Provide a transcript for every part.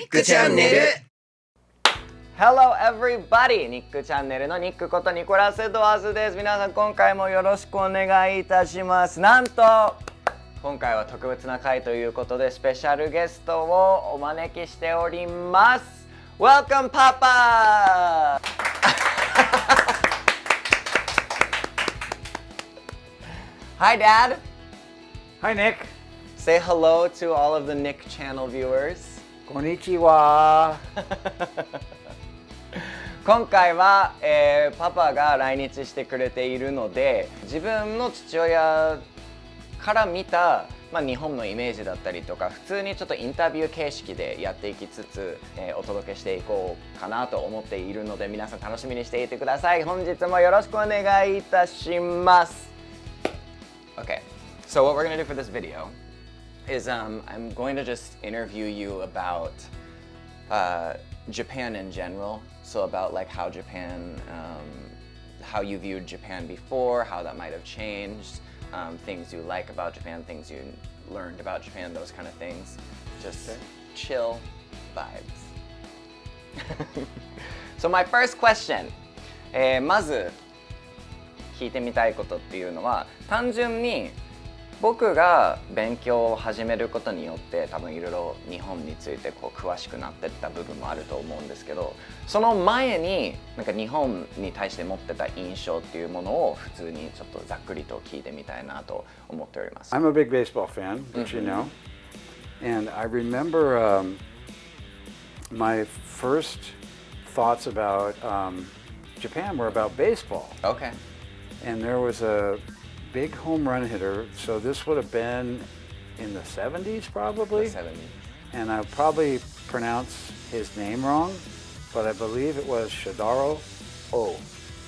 ックチャンネル。 Hello everybody! ニックチャンネルのニックことニコラス・エドワーズです。皆さん今回もよろしくお願いいたします。なんと今回は特別な回ということでスペシャルゲストをお招きしております。 Welcome Papa! Hi Dad! Hi Nick! Say hello to all of the Nick channel viewers. こんにちは。今回は、パパが来日してくれているので、自分の父親から見た、日本のイメージだったりとか、普通にちょっとインタビュー形式でやっていきつつ、お届けしていこうかなと思っているので、皆さん楽しみにしていてください。本日もよろしくお願いいたします。Okay, so what we're going to do for this video is I'm going to just interview you about Japan in general. So about like how Japan, how you viewed Japan before, how that might have changed, things you like about Japan, things you learned about Japan, those kind of things. Just chill vibes. So my first question, まず聞いてみたいことっていうのは、単純に僕が勉強を始めることによって多分いろいろ日本についてこう詳しくなっていった部分もあると思うんですけど、その前になんか日本に対して持ってた印象っていうものを普通にちょっとざっくりと聞いてみたいなと思っております。 I'm a big baseball fan, which you know. And I remember my first thoughts about Japan were about baseball. Okay. And there was a big home run hitter, so this would have been in the 70s probably. The 70s. And I probably pronounce his name wrong, but I believe it was Shadaro O.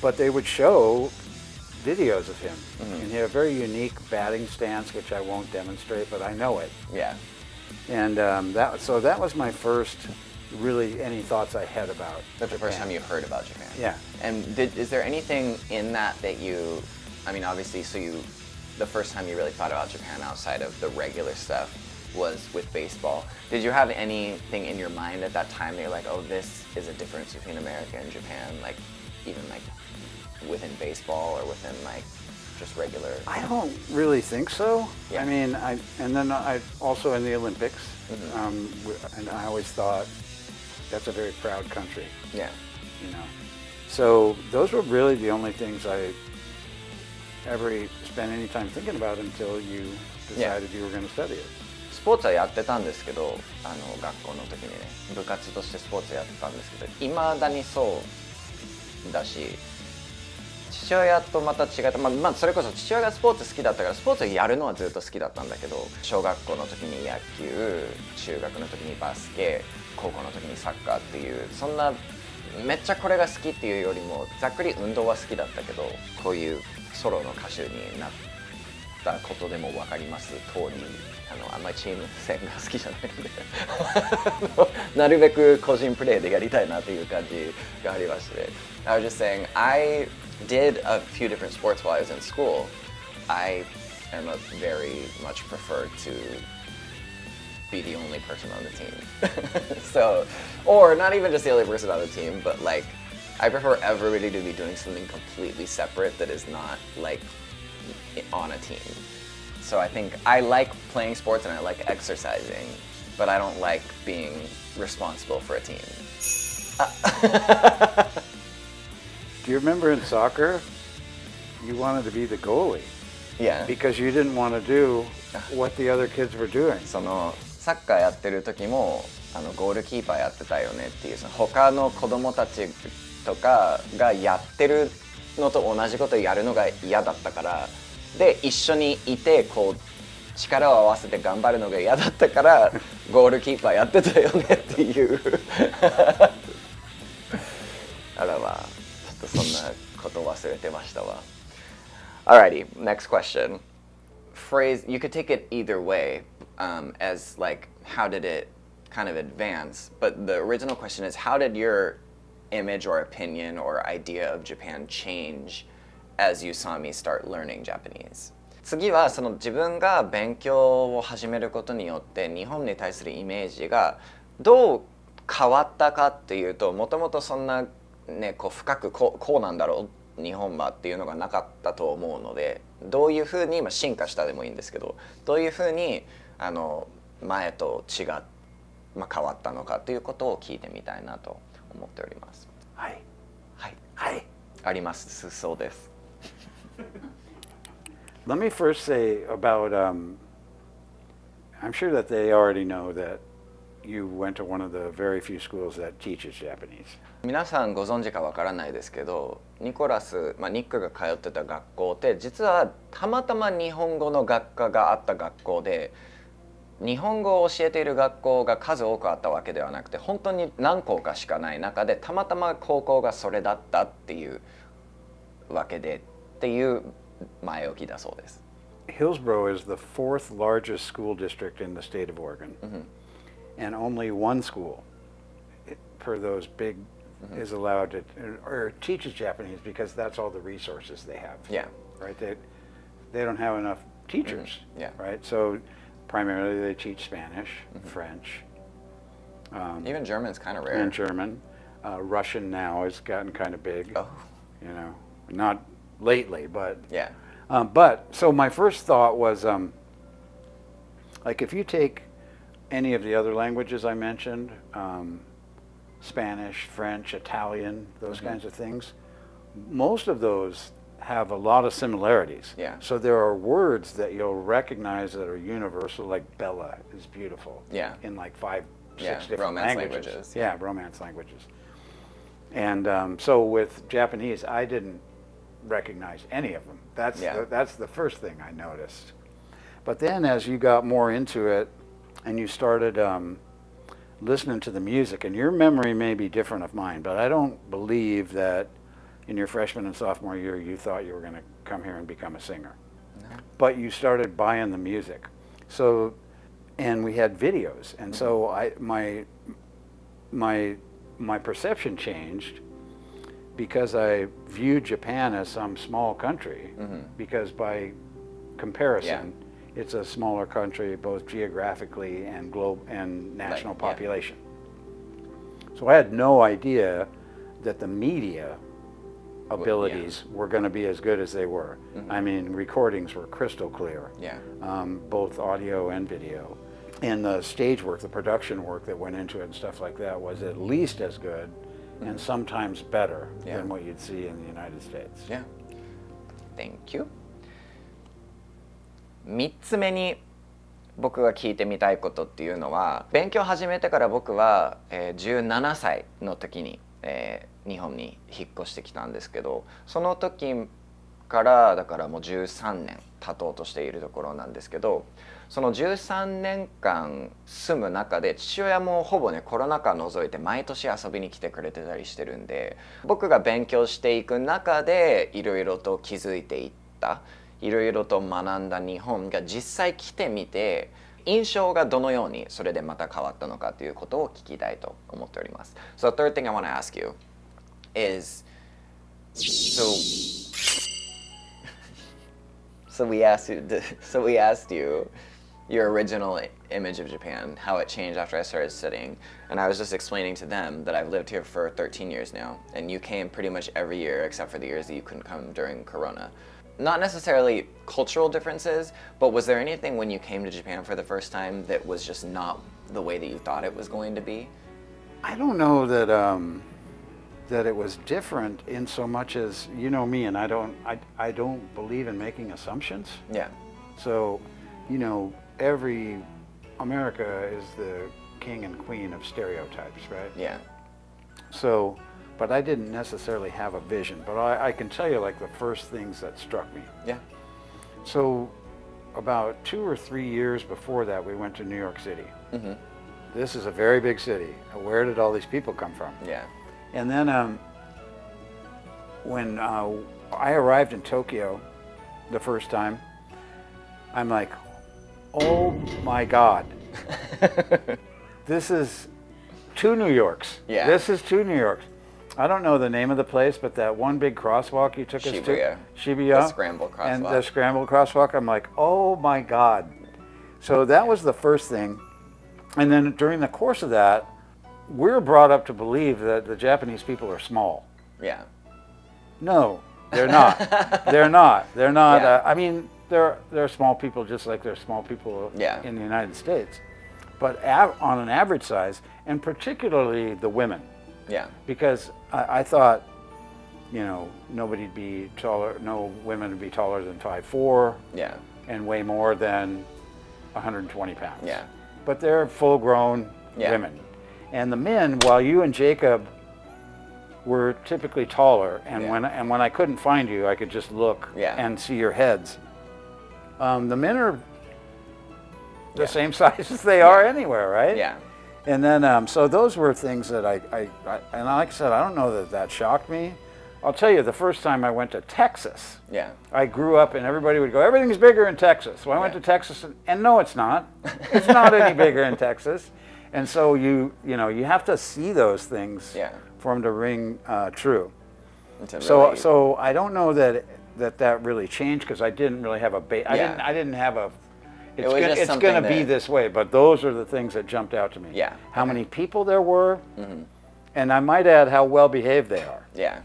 But they would show videos of him, and he had a very unique batting stance, which I won't demonstrate, but I know it. Yeah. And that was my first really any thoughts I had about That's the Japan. first time you heard about Japan. Yeah. And is there anything in that you, I mean, obviously, the first time you really thought about Japan outside of the regular stuff was with baseball. Did you have anything in your mind at that time that you're like, oh, this is a difference between America and Japan, like even like within baseball or within like just regular? I don't really think so. Yeah. I mean, I also in the Olympics, and I always thought that's a very proud country. Yeah. You know, so those were really the only things I ever spent any time thinking about until you decided you were going to study it. スポーツはやってたんですけど、学校の時にね、部活としてスポーツやってたんですけど、未だにそうだし、父親とまた違って、それこそ父親がスポーツ好きだったからスポーツをやるのはずっと好きだったんだけど、小学校の時に野球、中学の時にバスケ、高校の時にサッカーっていう、そんなめっちゃこれが好きっていうよりもざっくり運動は好きだったけど、こういうソロの歌手になったことでも分かります通り、あんまりチーム戦が好きじゃないのでなるべく個人プレーでやりたいなという感じがありまして、I was just saying I did a few different sports while I was in school. I am a very much preferred to be the only person on the team. So, or not even just the only person on the team, but like I prefer everybody to be doing something completely separate that is not like on a team. So I think I like playing sports and I like exercising, but I don't like being responsible for a team. Do you remember in soccer, you wanted to be the goalie? Yeah. Because you didn't want to do what the other kids were doing. そのサッカーやってる時もゴールキーパーやってたよねっていう、その他の子供たちとかがやってるのと同じことやるのが嫌だったから、で一緒にいてこう力を合わせて頑張るのが嫌だったからゴールキーパーやってたよねっていうあらまあちょっとそんなこと忘れてましたわ。 Alrighty, next question. Phrase, you could take it either way, as like how did it kind of advance, but the original question is how did your image or opinion or idea of Japan change as you saw me start learning Japanese? 次はその自分が勉強を始めることによって日本に対するイメージがどう変わったかっていうと、もともとそんなねこう深くこうなんだろう日本はっていうのがなかったと思うので、どういうふうに今進化したでもいいんですけど、どういうふうに前と違っ、変わったのかということを聞いてみたいなと思っております。はいはい、はい。ありますそうです。Let me first say about, I'm sure that they already know that you went to one of the very few schools that teaches Japanese. 皆さんご存知かわからないですけど、ニコラス、ニックが通ってた学校って実はたまたま日本語の学科があった学校で、日本語を教えている学校が数多くあったわけではなくて、本当に何校かしかない中でたまたま高校がそれだったっていうわけでっていう前置きだそうです。Hillsborough is the fourth largest school district in the state of Oregon, and only one school per those big is allowed to or teaches Japanese because that's all the resources they have. Yeah. Right. They don't have enough teachers. Yeah. Right. So primarily they teach Spanish, French, Even German's kind of rare. and German. Russian now has gotten kind of big. Oh. You know, not lately, but Yeah. But so my first thought was, like if you take any of the other languages I mentioned, Spanish, French, Italian, those kinds of things, most of those have a lot of similarities. Yeah. So there are words that you'll recognize that are universal, like Bella is beautiful. Yeah. In like 5, 6 Yeah, different Romance languages. languages. Yeah, Romance languages. And so with Japanese, I didn't recognize any of them. That's the first thing I noticed. But then as you got more into it and you started listening to the music, and your memory may be different of mine, but I don't believe that in your freshman and sophomore year you thought you were going to come here and become a singer. No. But you started buying the music. So, and we had videos, and so my perception changed because I viewed Japan as some small country, because by comparison, it's a smaller country both geographically and national population. So I had no idea that the media abilities were going to be as good as they were. I mean, recordings were crystal clear, both audio and video. And the stage work, the production work that went into it and stuff like that was at least as good and sometimes better than what you'd see in the United States. Yeah. Thank you. 3つ目に僕が聞いてみたいことっていうのは、勉強始めてから僕は、17歳の時に、日本に引っ越してきたんですけど、その時からだからもう13年経とうとしているところなんですけど、その13年間住む中で父親もほぼねコロナ禍除いて毎年遊びに来てくれてたりしてるんで、僕が勉強していく中でいろいろと気づいていった、いろいろと学んだ日本が実際来てみて印象がどのようにそれでまた変わったのかということを聞きたいと思っております。So the third thing I want to ask you is, so we asked you your original image of Japan, how it changed after I started studying, and I was just explaining to them that I've lived here for 13 years now, and you came pretty much every year except for the years that you couldn't come during Corona. Not necessarily cultural differences, but was there anything when you came to Japan for the first time that was just not the way that you thought it was going to be? I don't know that that it was different in so much as, you know me, and I don't believe in making assumptions. Yeah. So, you know, America is the king and queen of stereotypes, right? Yeah. So, but I didn't necessarily have a vision, but I can tell you like the first things that struck me. Yeah. So about 2 or 3 years before that, we went to New York City. Mm-hmm. This is a very big city. Where did all these people come from? Yeah. And then when I arrived in Tokyo the first time, I'm like, oh my God, this is 2 New Yorks. Yeah. This is 2 New Yorks. I don't know the name of the place, but that one big crosswalk you took us to, Shibuya, the scramble crosswalk. And the scramble crosswalk, I'm like, oh my God. So that was the first thing. And then during the course of that, we're brought up to believe that the Japanese people are small. Yeah. No, they're not. They're not. They're not. Yeah. I mean, they're small people just like they're small people Yeah. in the United States. But on an average size, and particularly the women, Yeah. because I thought, you know, nobody'd be taller, no women would be taller than 5'4", Yeah. and weigh more than 120 pounds. Yeah. But they're full-grown Yeah. women. And the men, while you and Jacob were typically taller, and Yeah. when I couldn't find you, I could just look Yeah. and see your heads. The men are the Yeah. same size as they are anywhere, right? Yeah. And then, so those were things that I and like I said, I don't know that shocked me. I'll tell you, the first time I went to Texas, Yeah. I grew up and everybody would go, everything's bigger in Texas. Well, I went Yeah. to Texas and no, it's not. It's not any bigger in Texas. And so you know, you have to see those things Yeah. for them to ring true. To So really- so I don't know that really changed because I didn't really have a Yeah. I didn't have a. It was just It's something going to be that- this way, but those are the things that jumped out to me. Yeah. How many people there were, and I might add how well behaved they are, Yeah.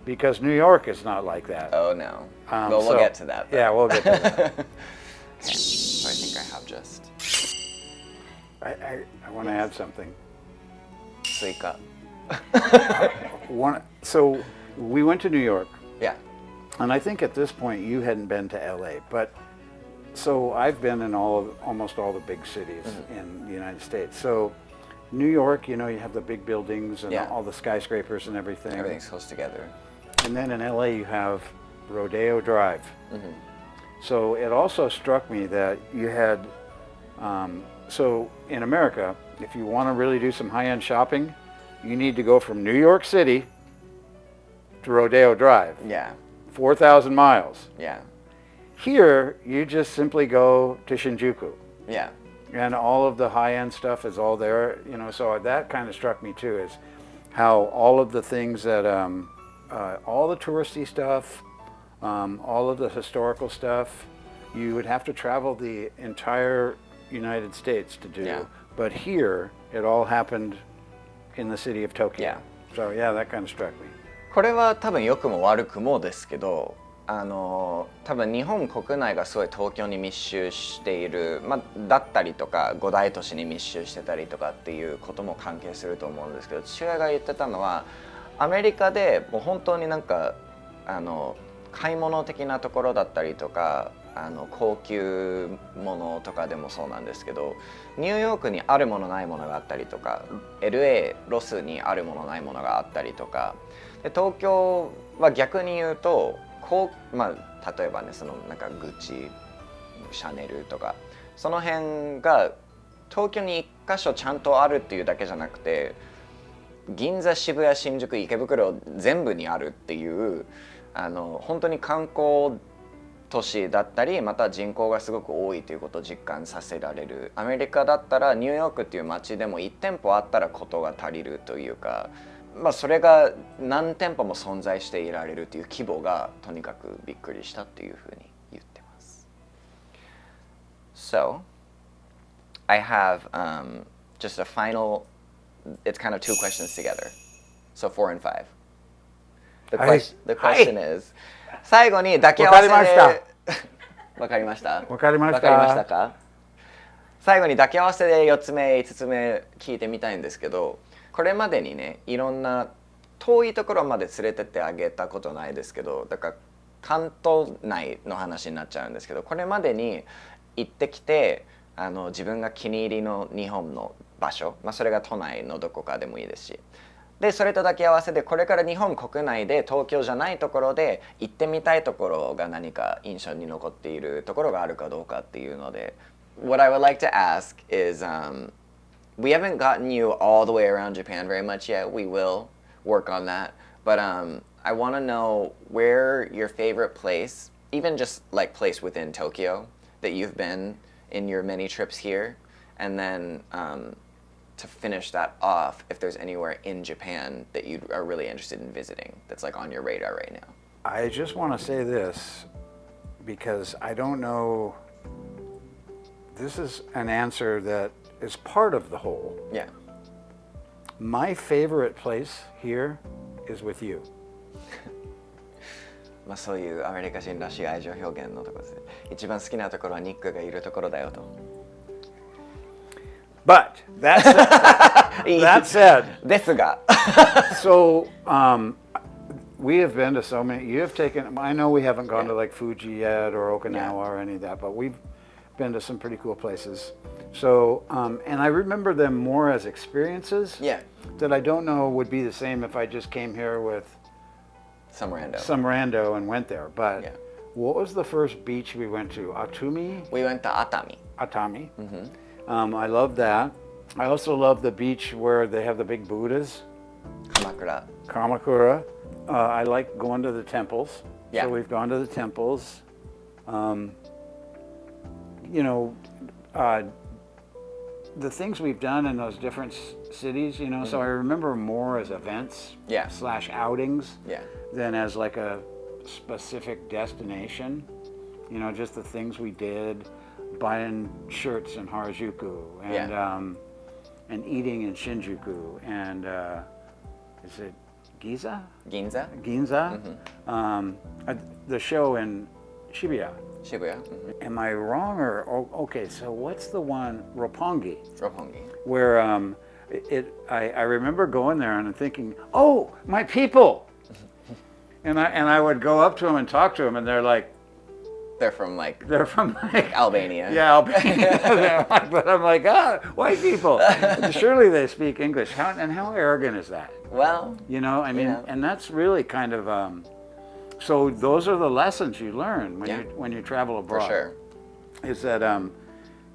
because New York is not like that. Oh no. Um, Well, we'll so- get to that. though. Yeah, we'll get to that. So I think I have just I want to add something. suika. So we went to New York, Yeah. and I think at this point you hadn't been to LA, but so I've been in almost all the big cities in the United States. So New York, you know, you have the big buildings and Yeah. all the skyscrapers and everything. Everything's close together. And then in LA you have Rodeo Drive. So it also struck me that you had, so in America, if you want to really do some high-end shopping, you need to go from New York City to Rodeo Drive, Yeah. 4,000 miles. Yeah. Here, you just simply go to Shinjuku, Yeah. and all of the high-end stuff is all there. You know, so that kind of struck me too, is how all of the things that, all the touristy stuff, all of the historical stuff, you would have to travel the entire United States to do. Yeah. But here, it all happened in the city of Tokyo. Yeah. So yeah, that kind of struck me. これは多分良くも悪くもですけど、多分日本国内がすごい東京に密集している、だったりとか5大都市に密集してたりとかっていうことも関係すると思うんですけど、父親が言ってたのはアメリカでもう本当になんか買い物的なところだったりとか高級ものとかでもそうなんですけど、ニューヨークにあるものないものがあったりとか LA ロスにあるものないものがあったりとかで、東京は逆に言うと例えばね、そのなんかグッチ、シャネルとかその辺が東京に1箇所ちゃんとあるっていうだけじゃなくて、銀座、渋谷、新宿、池袋全部にあるっていう本当に観光都市だったり、また人口がすごく多いということを実感させられる。アメリカだったらニューヨークっていう街でも1店舗あったらことが足りるというか、それが何店舗も存在していられるという規模がとにかくびっくりしたっていうふうに言ってます。So, I have just a final, it's kind of two questions together. So 4 and 5. The question is, 最後に抱き合わせでわかりました。わかりました。わかりましたか？最後に抱き合わせで4つ目5つ目聞いてみたいんですけど、これまでにね、いろんな遠いところまで連れてってあげたことないですけど、だから関東内の話になっちゃうんですけど、これまでに行ってきて自分が気に入りの日本の場所、それが都内のどこかでもいいですし、でそれと抱き合わせでこれから日本国内で東京じゃないところで行ってみたいところが何か印象に残っているところがあるかどうかっていうので、What I would like to ask is, we haven't gotten you all the way around Japan very much yet. We will work on that, but I want to know where your favorite place, even just like place within Tokyo that you've been in your many trips here, and then to finish that off, if there's anywhere in Japan that you are really interested in visiting that's like on your radar right now. I just want to say this because I don't know, this is an answer that is part of the whole. Yeah. My favorite place here is with you. まあそういうアメリカ人らしい愛情表現のところですね。一番好きなところはニックがいるところだよと。But that said, ですが、so we have been to so many. You have taken. I know we haven't gone to like Fuji yet or Okinawa or any of that, but we've been to some pretty cool places. So and I remember them more as experiences yeah, that I don't know would be the same if I just came here with some rando. some rando and went there. But Yeah. what was the first beach we went to? Atumi? We went to Atami. Atami. I love that. I also love the beach where they have the big Buddhas, 鎌倉。 Kamakura. I like going to the temples. Yeah. So we've gone to the temples. You know, the things we've done in those different cities, you know, so I remember more as events Yeah. / outings Yeah. than as like a specific destination. You know, just the things we did, buying shirts in Harajuku and and eating in Shinjuku and is it Giza? 銀座、 Ginza? The show in Shibuya. 渋谷、Am I wrong or okay? So what's the one Roppongi 六本木。 where I remember going there and thinking, oh, my people, and I would go up to them and talk to them and they're like They're from like they're from like Albania. yeah, Albania. But I'm like, white people. Surely they speak English. How arrogant is that? Well, You know, I mean, Yeah. and that's really kind of. So those are the lessons you learn when Yeah. when you travel for abroad. sure. Is that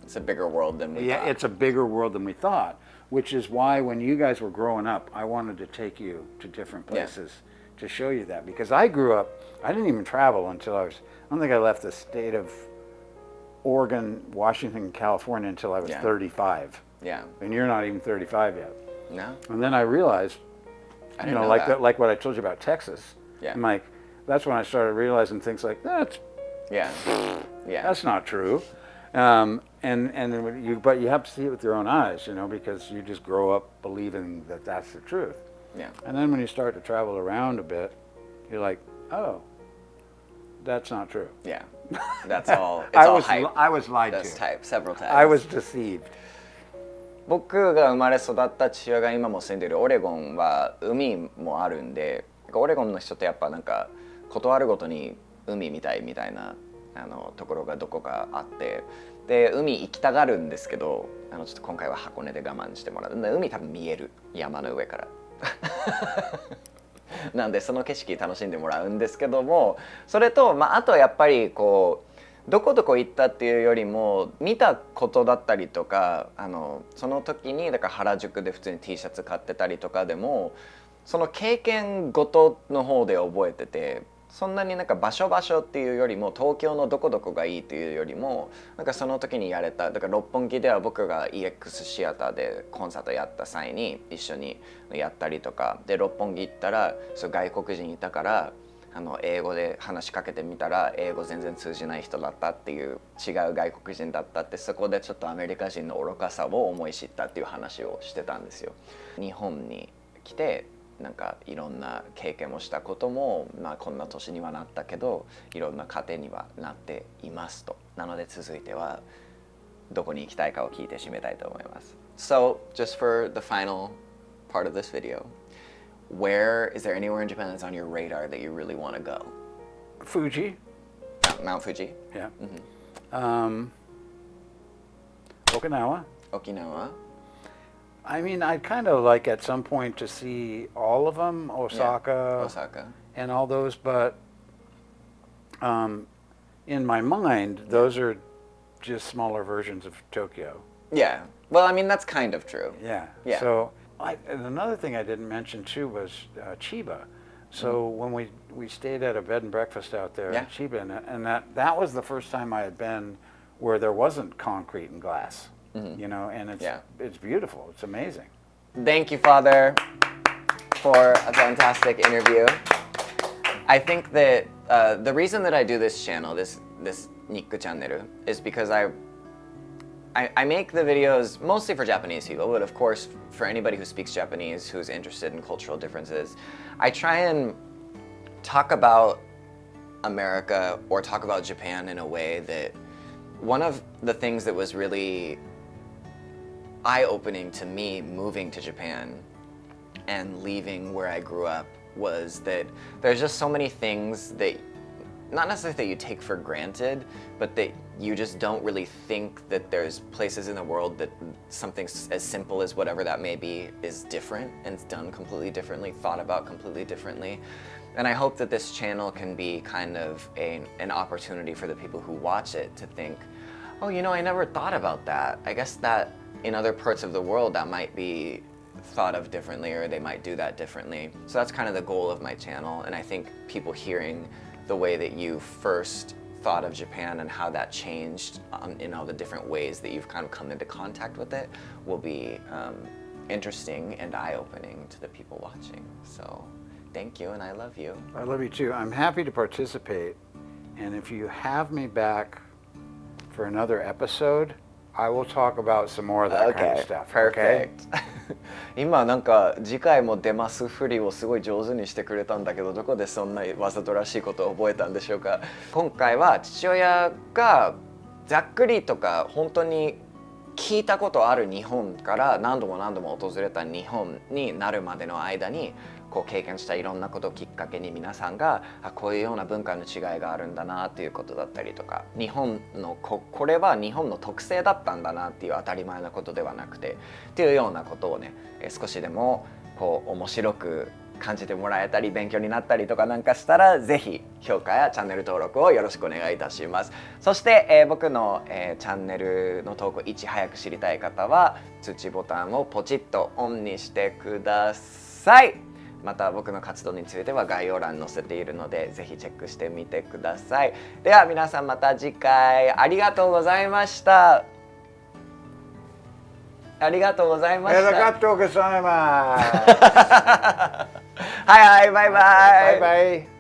It's a bigger world than we yeah, thought. it's a bigger world than we thought. Which is why when you guys were growing up, I wanted to take you to different Yeah. places to show you that because I grew up. I didn't even travel until I don't think I left the state of Oregon, Washington, California until I was Yeah. 35, Yeah. and you're not even 35 yet. No? And then I realized, I you didn't know, know like that. like what I told you about Texas. Yeah. I'm like, that's when I started realizing things like Yeah. Yeah. that's not true. And but you have to see it with your own eyes, you know, because you just grow up believing that that's the truth. Yeah. And then when you start to travel around a bit, you're like, oh, that's not true. Yeah. That's all. It's I all was hype. I was lied That's to. type. Several times. I was deceived. 僕が生まれ育った父親が今も住んでいるオレゴンは海もあるんで、オレゴンの人ってやっぱなんかことあるごとに海みたいなところがどこかあって、で海行きたがるんですけど、ちょっと今回は箱根で我慢してもらう。海多分見える、山の上から。なんでその景色楽しんでもらうんですけども、それと、あとやっぱりこうどこどこ行ったっていうよりも見たことだったりとか、その時にだから原宿で普通に T シャツ買ってたりとかでもその経験ごとの方で覚えてて、そんなになんか場所っていうよりも東京のどこどこがいいっていうよりもなんかその時にやれた、だから六本木では僕が EX シアターでコンサートやった際に一緒にやったりとかで、六本木行ったらそう外国人いたから英語で話しかけてみたら英語全然通じない人だったっていう、違う外国人だったって、そこでちょっとアメリカ人の愚かさを思い知ったっていう話をしてたんですよ。日本に来てなんかいろんな経験をしたことも、こんな年にはなったけどいろんな糧にはなっていますと。なので続いてはどこに行きたいかを聞いて締めたいと思います。So, just for the final part of this video, is there anywhere in Japan that's on your radar that you really want to go? Fuji. Mount Fuji? Yeah. Okinawa. Okinawa? I mean, I'd kind of like at some point to see all of them, Osaka, Osaka. and all those, but in my mind, those are just smaller versions of Tokyo. Yeah. Well, I mean, that's kind of true. Yeah. Yeah. So, and another thing I didn't mention too was Chiba. So when we stayed at a bed and breakfast out there in Chiba, and that was the first time I had been where there wasn't concrete and glass. You know, and it's beautiful. It's amazing. Thank you, Father, for a fantastic interview. I think that the reason that I do this channel, this Nick channel, is because I make the videos mostly for Japanese people, but of course for anybody who speaks Japanese who's interested in cultural differences. I try and talk about America or talk about Japan in a way that one of the things that was really eye-opening to me moving to Japan and leaving where I grew up was that there's just so many things that not necessarily that you take for granted, but that you just don't really think that there's places in the world that something as simple as whatever that may be is different and it's done completely differently, thought about completely differently. And I hope that this channel can be kind of an opportunity for the people who watch it to think, oh, you know, I never thought about that. I guess that in other parts of the world that might be thought of differently or they might do that differently. So that's kind of the goal of my channel. And I think people hearing the way that you first thought of Japan and how that changed in all the different ways that you've kind of come into contact with it will be interesting and eye-opening to the people watching. So thank you, and I love you. I love you too. I'm happy to participate, and if you have me back for another episode, I will talk about some more of that kind of stuff. Perfect.今なんか次回も出ますふりをすごい上手にしてくれたんだけど、どこでそんなわざとらしいことを覚えたんでしょうか。今回は父親がざっくりとか本当に聞いたことある日本から何度も何度も訪れた日本になるまでの間にこう経験したいろんなことをきっかけに皆さんがこういうような文化の違いがあるんだなっていうことだったりとか、日本のこれは日本の特性だったんだなっていう当たり前なことではなくてっていうようなことをね、少しでもこう面白く感じてもらえたり勉強になったりとかなんかしたら、ぜひ評価やチャンネル登録をよろしくお願いいたします。そして、僕の、チャンネルの投稿いち早く知りたい方は通知ボタンをポチッとオンにしてください。また僕の活動については概要欄に載せているので、ぜひチェックしてみてください。では皆さんまた次回ありがとうございました。ありがとうございました。ありがとうございます。はいはい、バイバイ。バイバイ。